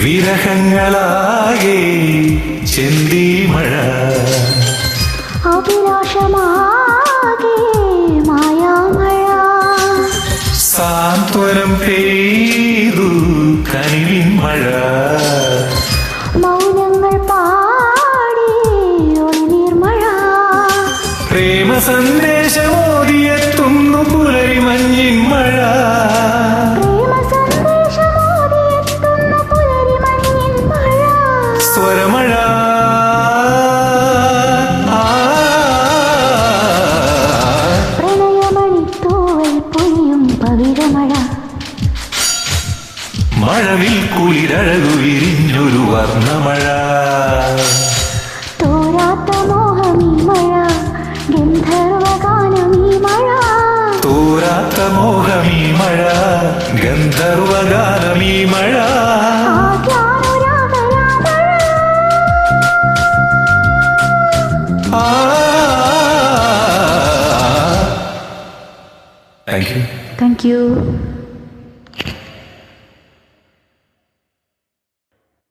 വിരഹങ്ങളാകെ ചെന്തി മഴ അഭിലാഷമാകെ മായാമഴ സാന്ത്വനം പെയ്തു കനിവിൻ മഴ മൗനങ്ങൾ പാടി ഒളിനീർമഴ പ്രേമ സന്ദേശമോദിയെത്തുന്നു പുലരി മഞ്ഞിൻ മഴ സ്വരമഴ പ്രണയമണിത്തൂവൽ പൊഴിയും പവിഴമഴ മഴവിൽ കുളിരഴകു വിരിഞ്ഞൊരു വർണ്ണമഴ തോരാത്ത മോഹമീ മഴ ഗന്ധർവഗാനമീ മഴ തോരാത്ത മോഹമീ മഴ ഗന്ധർവഗാനമീ മഴ Thank you. Thank you.